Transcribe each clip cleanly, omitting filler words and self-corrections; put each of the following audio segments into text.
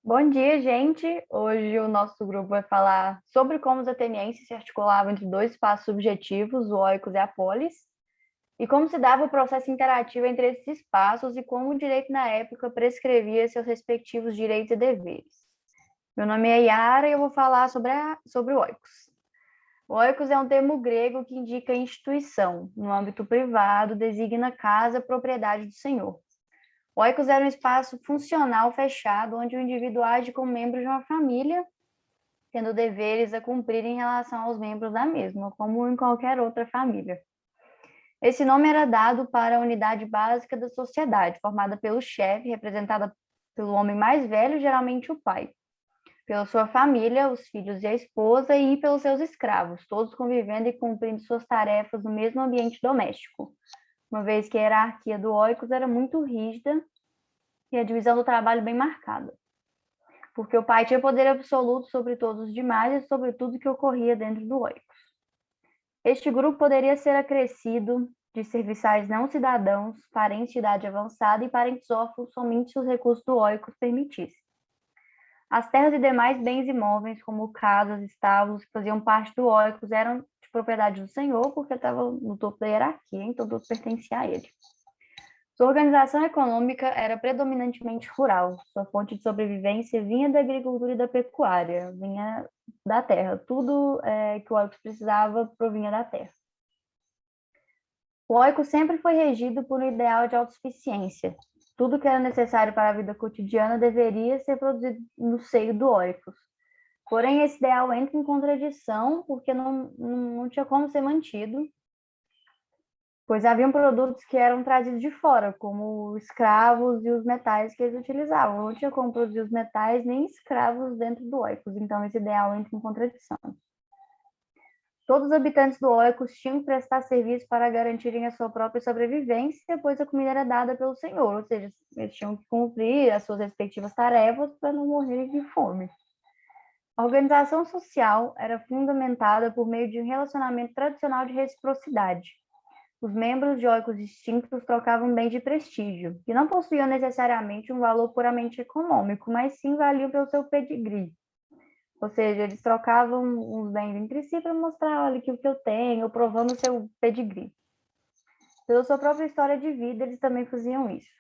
Bom dia, gente! Hoje o nosso grupo vai falar sobre como os atenienses se articulavam entre dois espaços subjetivos, o Oikos e a Polis, e como se dava o processo interativo entre esses espaços e como o direito na época prescrevia seus respectivos direitos e deveres. Meu nome é Yara e eu vou falar sobre o Oikos. O Oikos é um termo grego que indica instituição. No âmbito privado, designa casa, propriedade do senhor. O oikos era um espaço funcional fechado, onde o indivíduo age como membro de uma família, tendo deveres a cumprir em relação aos membros da mesma, como em qualquer outra família. Esse nome era dado para a unidade básica da sociedade, formada pelo chefe, representada pelo homem mais velho, geralmente o pai, pela sua família, os filhos e a esposa, e pelos seus escravos, todos convivendo e cumprindo suas tarefas no mesmo ambiente doméstico, uma vez que a hierarquia do oikos era muito rígida e a divisão do trabalho bem marcada, porque o pai tinha poder absoluto sobre todos os demais e sobre tudo que ocorria dentro do oikos. Este grupo poderia ser acrescido de serviçais não cidadãos, parentes de idade avançada e parentes órfãos somente se os recursos do oikos permitissem. As terras e demais bens imóveis, como casas, estábulos, que faziam parte do oikos, eram de propriedade do senhor, porque estavam no topo da hierarquia, então tudo pertencia a ele. Sua organização econômica era predominantemente rural. Sua fonte de sobrevivência vinha da agricultura e da pecuária, vinha da terra. Tudo que o oikos precisava provinha da terra. O oikos sempre foi regido por um ideal de autossuficiência. Tudo que era necessário para a vida cotidiana deveria ser produzido no seio do oikos. Porém, esse ideal entra em contradição, porque não tinha como ser mantido, pois haviam produtos que eram trazidos de fora, como escravos e os metais que eles utilizavam. Não tinha como produzir os metais nem escravos dentro do oikos, então esse ideal entra em contradição. Todos os habitantes do oikos tinham que prestar serviço para garantirem a sua própria sobrevivência, pois a comida era dada pelo senhor, ou seja, eles tinham que cumprir as suas respectivas tarefas para não morrerem de fome. A organização social era fundamentada por meio de um relacionamento tradicional de reciprocidade. Os membros de oikos distintos trocavam bens de prestígio, que não possuíam necessariamente um valor puramente econômico, mas sim valiam pelo seu pedigree. Ou seja, eles trocavam os bens entre si para mostrar, olha, que o que eu tenho, provando o seu pedigree. Pela sua própria história de vida, eles também faziam isso.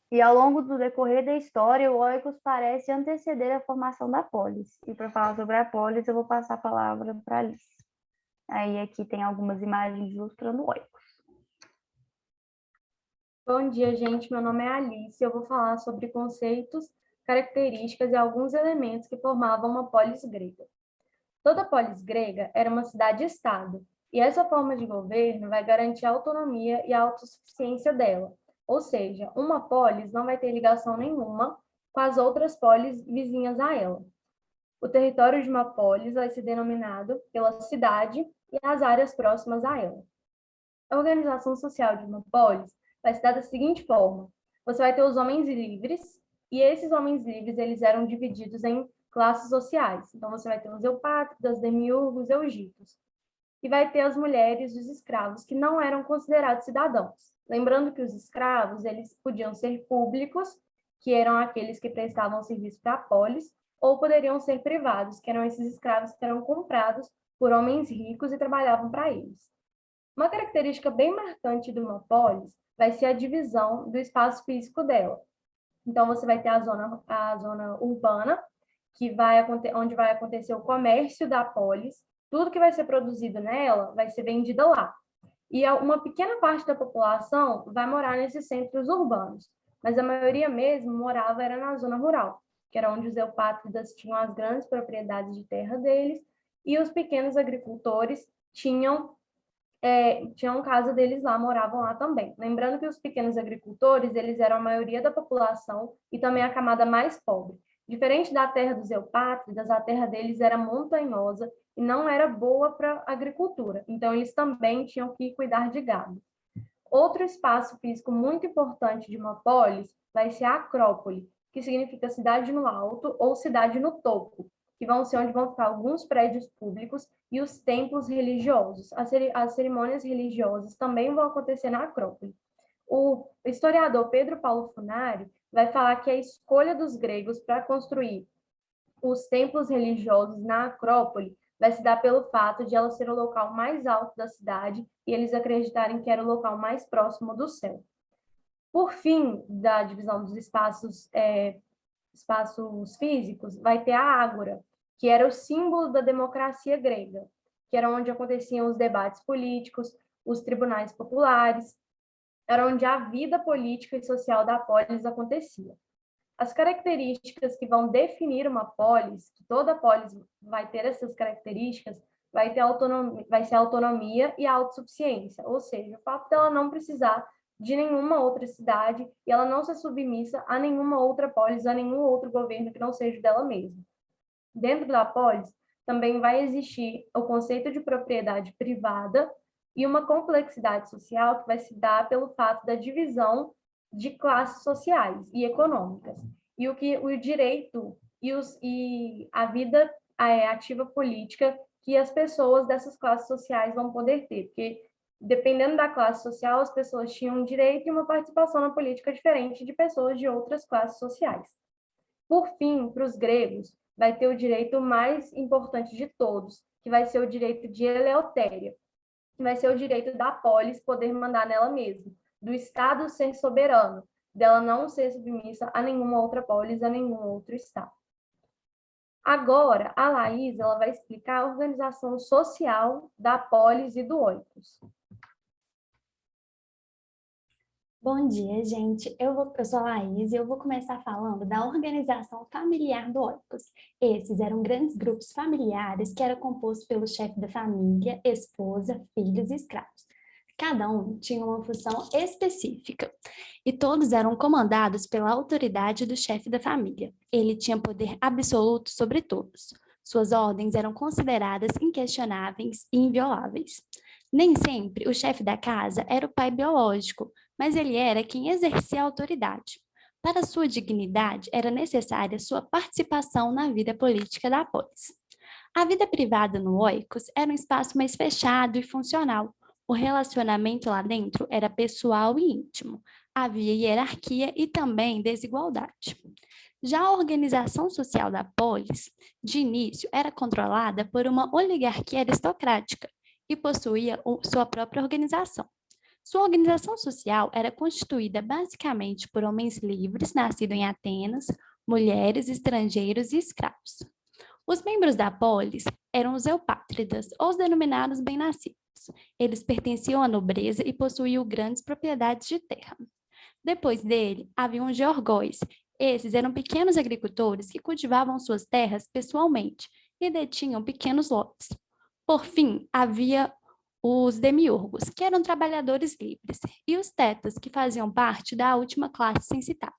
E ao longo do decorrer da história, o oikos parece anteceder a formação da polis. E para falar sobre a polis, eu vou passar a palavra para a Alice. Aí aqui tem algumas imagens ilustrando o oikos. Bom dia, gente. Meu nome é Alice e eu vou falar sobre conceitos, características e alguns elementos que formavam uma polis grega. Toda polis grega era uma cidade-estado, e essa forma de governo vai garantir a autonomia e a autossuficiência dela. Ou seja, uma polis não vai ter ligação nenhuma com as outras polis vizinhas a ela. O território de uma polis vai ser denominado pela cidade e as áreas próximas a ela. A organização social de uma polis vai se dar da seguinte forma: você vai ter os homens livres, e esses homens livres eles eram divididos em classes sociais. Então, você vai ter os eupátridas, demiurgos, eugitos. E vai ter as mulheres e os escravos, que não eram considerados cidadãos. Lembrando que os escravos eles podiam ser públicos, que eram aqueles que prestavam serviço para a polis, ou poderiam ser privados, que eram esses escravos que eram comprados por homens ricos e trabalhavam para eles. Uma característica bem marcante de uma polis vai ser a divisão do espaço físico dela. Então, você vai ter a zona urbana, onde vai acontecer o comércio da polis, tudo que vai ser produzido nela vai ser vendido lá. E uma pequena parte da população vai morar nesses centros urbanos, mas a maioria mesmo morava era na zona rural, que era onde os eupátridas tinham as grandes propriedades de terra deles, e os pequenos agricultores tinham casa deles lá, moravam lá também. Lembrando que os pequenos agricultores, eles eram a maioria da população e também a camada mais pobre. Diferente da terra dos eupátridas, a terra deles era montanhosa e não era boa para agricultura. Então, eles também tinham que cuidar de gado. Outro espaço físico muito importante de uma polis vai ser a Acrópole, que significa cidade no alto ou cidade no topo, que vão ser onde vão ficar alguns prédios públicos e os templos religiosos. As cerimônias religiosas também vão acontecer na Acrópole. O historiador Pedro Paulo Funari vai falar que a escolha dos gregos para construir os templos religiosos na Acrópole vai se dar pelo fato de ela ser o local mais alto da cidade e eles acreditarem que era o local mais próximo do céu. Por fim da divisão dos espaços físicos, vai ter a ágora, que era o símbolo da democracia grega, que era onde aconteciam os debates políticos, os tribunais populares, era onde a vida política e social da polis acontecia. As características que vão definir uma polis, que toda polis vai ter essas características, vai ser a autonomia e a autossuficiência, ou seja, o fato dela não precisar de nenhuma outra cidade e ela não ser submissa a nenhuma outra polis, a nenhum outro governo que não seja dela mesma. Dentro da polis, também vai existir o conceito de propriedade privada e uma complexidade social que vai se dar pelo fato da divisão de classes sociais e econômicas. E o direito e a vida ativa política que as pessoas dessas classes sociais vão poder ter, porque dependendo da classe social, as pessoas tinham um direito e uma participação na política diferente de pessoas de outras classes sociais. Por fim, para os gregos, vai ter o direito mais importante de todos, que vai ser o direito de eleutéria, que vai ser o direito da polis poder mandar nela mesma, do Estado ser soberano, dela não ser submissa a nenhuma outra polis, a nenhum outro Estado. Agora, a Laís ela vai explicar a organização social da polis e do oikos. Bom dia, gente. Eu sou a Laís e eu vou começar falando da organização familiar do oikos. Esses eram grandes grupos familiares que eram compostos pelo chefe da família, esposa, filhos e escravos. Cada um tinha uma função específica e todos eram comandados pela autoridade do chefe da família. Ele tinha poder absoluto sobre todos. Suas ordens eram consideradas inquestionáveis e invioláveis. Nem sempre o chefe da casa era o pai biológico, mas ele era quem exercia a autoridade. Para sua dignidade, era necessária sua participação na vida política da polis. A vida privada no oikos era um espaço mais fechado e funcional. O relacionamento lá dentro era pessoal e íntimo. Havia hierarquia e também desigualdade. Já a organização social da polis, de início, era controlada por uma oligarquia aristocrática e possuía sua própria organização. Sua organização social era constituída basicamente por homens livres, nascidos em Atenas, mulheres, estrangeiros e escravos. Os membros da polis eram os eupátridas, ou os denominados bem-nascidos. Eles pertenciam à nobreza e possuíam grandes propriedades de terra. Depois dele, haviam os georgóis. Esses eram pequenos agricultores que cultivavam suas terras pessoalmente e detinham pequenos lotes. Por fim, havia os demiurgos, que eram trabalhadores livres, e os tetas, que faziam parte da última classe censitária.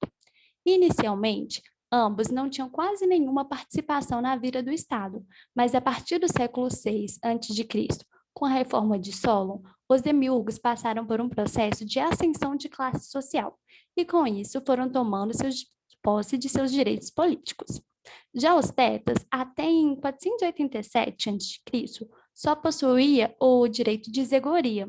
Inicialmente, ambos não tinham quase nenhuma participação na vida do Estado, mas a partir do século VI a.C., com a reforma de Solon, os demiurgos passaram por um processo de ascensão de classe social, e com isso foram tomando posse de seus direitos políticos. Já os tetas, até em 487 a.C., só possuía o direito de zegoria.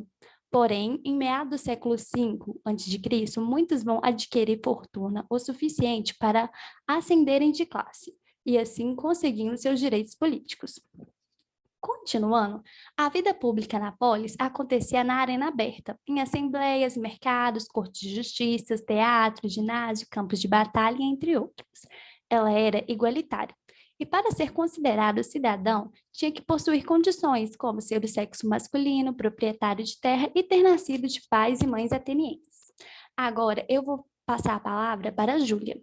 Porém, em meados do século V a.C., muitos vão adquirir fortuna o suficiente para ascenderem de classe, e assim conseguindo seus direitos políticos. Continuando, a vida pública na polis acontecia na arena aberta, em assembleias, mercados, cortes de justiça, teatro, ginásio, campos de batalha, entre outros. Ela era igualitária. E para ser considerado cidadão, tinha que possuir condições, como ser do sexo masculino, proprietário de terra e ter nascido de pais e mães atenienses. Agora, eu vou passar a palavra para a Júlia.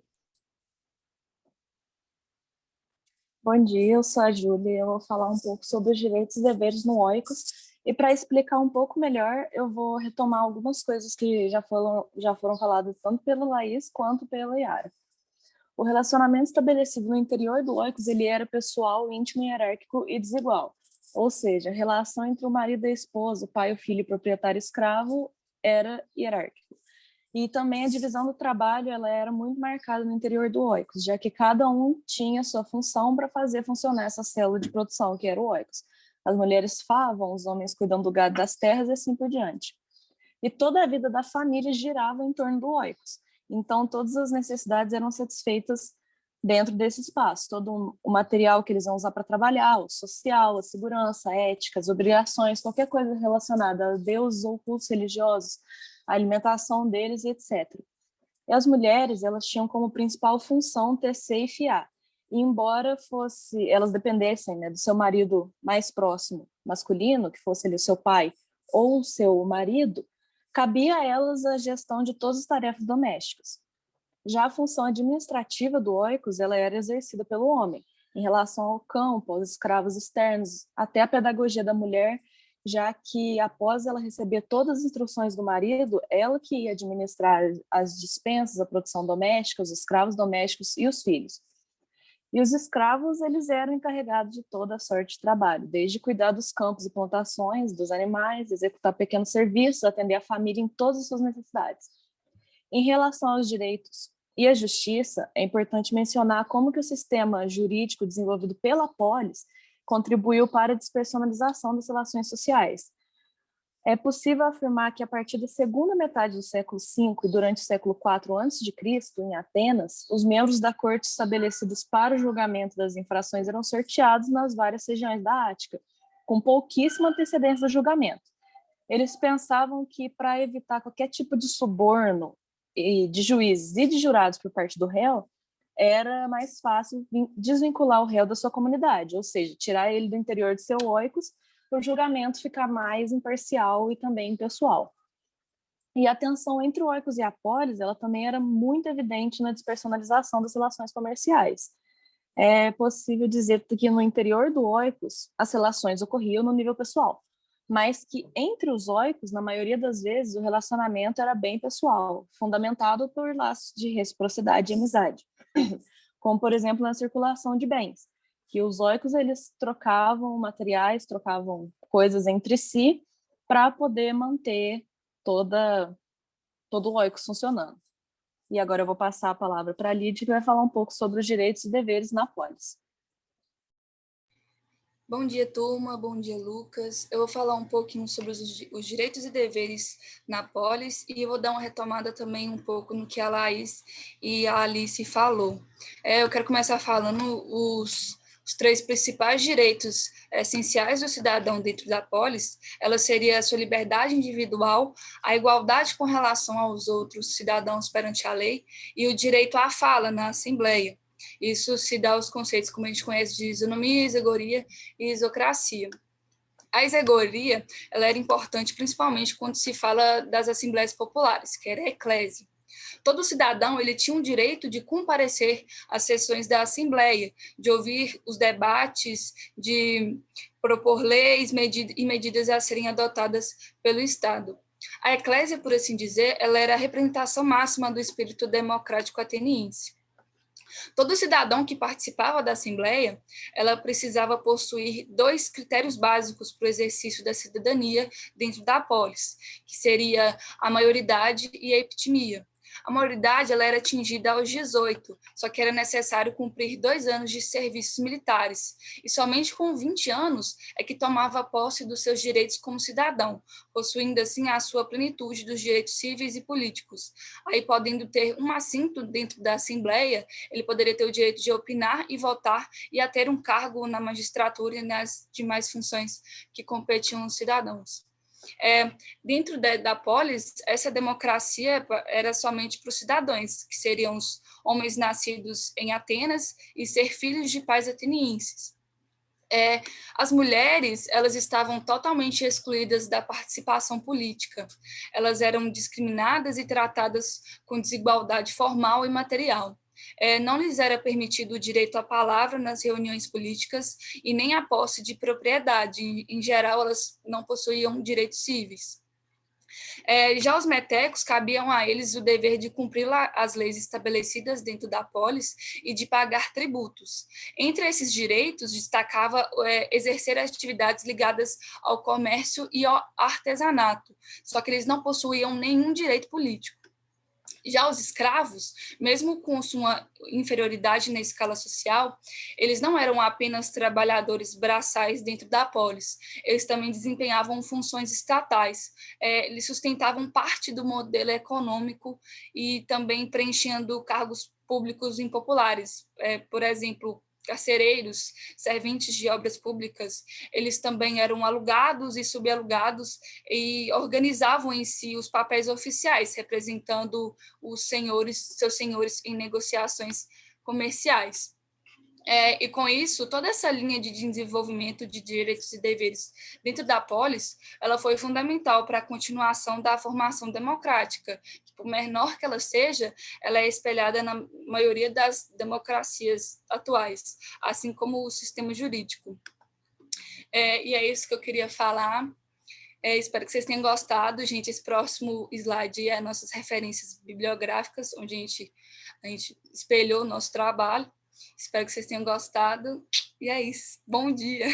Bom dia, eu sou a Júlia e eu vou falar um pouco sobre os direitos e deveres no oikos. E para explicar um pouco melhor, eu vou retomar algumas coisas que já foram faladas tanto pela Laís quanto pela Yara. O relacionamento estabelecido no interior do oikos, ele era pessoal, íntimo, hierárquico e desigual. Ou seja, a relação entre o marido e a esposa, o pai, o filho e o proprietário escravo era hierárquico. E também a divisão do trabalho ela era muito marcada no interior do oikos, já que cada um tinha sua função para fazer funcionar essa célula de produção, que era o oikos. As mulheres favam, os homens cuidam do gado das terras e assim por diante. e toda a vida da família girava em torno do oikos. Então, todas as necessidades eram satisfeitas dentro desse espaço. Todo o material que eles vão usar para trabalhar, o social, a segurança, a ética, as obrigações, qualquer coisa relacionada a deuses ou cultos religiosos, a alimentação deles, etc. E as mulheres, elas tinham como principal função tecer e fiar. E embora elas dependessem, né, do seu marido mais próximo, masculino, que fosse ali o seu pai ou o seu marido, cabia a elas a gestão de todas as tarefas domésticas. Já a função administrativa do oikos, ela era exercida pelo homem, em relação ao campo, aos escravos externos, até a pedagogia da mulher, já que após ela receber todas as instruções do marido, ela que ia administrar as dispensas, a produção doméstica, os escravos domésticos e os filhos. E os escravos, eles eram encarregados de toda a sorte de trabalho, desde cuidar dos campos e plantações, dos animais, executar pequenos serviços, atender a família em todas as suas necessidades. Em relação aos direitos e à justiça, é importante mencionar como que o sistema jurídico desenvolvido pela polis contribuiu para a despersonalização das relações sociais. É possível afirmar que a partir da segunda metade do século V e durante o século IV a.C., em Atenas, os membros da corte estabelecidos para o julgamento das infrações eram sorteados nas várias regiões da Ática, com pouquíssima antecedência do julgamento. Eles pensavam que, para evitar qualquer tipo de suborno de juízes e de jurados por parte do réu, era mais fácil desvincular o réu da sua comunidade, ou seja, tirar ele do interior de seu oikos, para o julgamento ficar mais imparcial e também pessoal. E a tensão entre o oikos e a polis, ela também era muito evidente na despersonalização das relações comerciais. É possível dizer que no interior do oikos, as relações ocorriam no nível pessoal, mas que entre os oikos, na maioria das vezes, o relacionamento era bem pessoal, fundamentado por laços de reciprocidade e amizade, como, por exemplo, na circulação de bens, que os oikos, eles trocavam materiais, trocavam coisas entre si para poder manter todo o oikos funcionando. E agora eu vou passar a palavra para a Lídia, que vai falar um pouco sobre os direitos e deveres na polis. Bom dia, turma. Bom dia, Lucas. Eu vou falar um pouquinho sobre os direitos e deveres na polis e eu vou dar uma retomada também um pouco no que a Laís e a Alice falou. Eu quero começar falando os três principais direitos essenciais do cidadão dentro da polis. Ela seria a sua liberdade individual, a igualdade com relação aos outros cidadãos perante a lei e o direito à fala na Assembleia. Isso se dá aos conceitos, como a gente conhece, de isonomia, isegoria e isocracia. A isegoria, ela era importante principalmente quando se fala das assembleias populares, que era a eclésia. Todo cidadão, ele tinha um direito de comparecer às sessões da Assembleia, de ouvir os debates, de propor leis e medidas a serem adotadas pelo Estado. A eclésia, por assim dizer, ela era a representação máxima do espírito democrático ateniense. Todo cidadão que participava da Assembleia, ela precisava possuir dois critérios básicos para o exercício da cidadania dentro da polis, que seria a maioridade e a epitimia. A maioridade, ela era atingida aos 18, só que era necessário cumprir 2 anos de serviços militares, e somente com 20 anos é que tomava posse dos seus direitos como cidadão, possuindo assim a sua plenitude dos direitos civis e políticos. Aí, podendo ter um assento dentro da Assembleia, ele poderia ter o direito de opinar e votar e a ter um cargo na magistratura e nas demais funções que competiam aos cidadãos. Dentro da polis, essa democracia era somente para os cidadãos, que seriam os homens nascidos em Atenas e ser filhos de pais atenienses. As mulheres, elas estavam totalmente excluídas da participação política. Elas eram discriminadas e tratadas com desigualdade formal e material. Não lhes era permitido o direito à palavra nas reuniões políticas e nem a posse de propriedade. Em geral, elas não possuíam direitos civis. Já os metecos, cabiam a eles o dever de cumprir as leis estabelecidas dentro da polis e de pagar tributos. Entre esses direitos, destacava exercer atividades ligadas ao comércio e ao artesanato, só que eles não possuíam nenhum direito político. Já os escravos, mesmo com sua inferioridade na escala social, eles não eram apenas trabalhadores braçais dentro da polis, eles também desempenhavam funções estatais, eles sustentavam parte do modelo econômico e também preenchendo cargos públicos impopulares, por exemplo, carcereiros, serventes de obras públicas, eles também eram alugados e subalugados e organizavam em si os papéis oficiais, representando seus senhores em negociações comerciais. E com isso, toda essa linha de desenvolvimento de direitos e deveres dentro da polis, ela foi fundamental para a continuação da formação democrática, que, por menor que ela seja, ela é espelhada na maioria das democracias atuais, assim como o sistema jurídico. E é isso que eu queria falar. Espero que vocês tenham gostado. Gente, esse próximo slide é nossas referências bibliográficas, onde a gente espelhou o nosso trabalho. Espero que vocês tenham gostado. E é isso. Bom dia!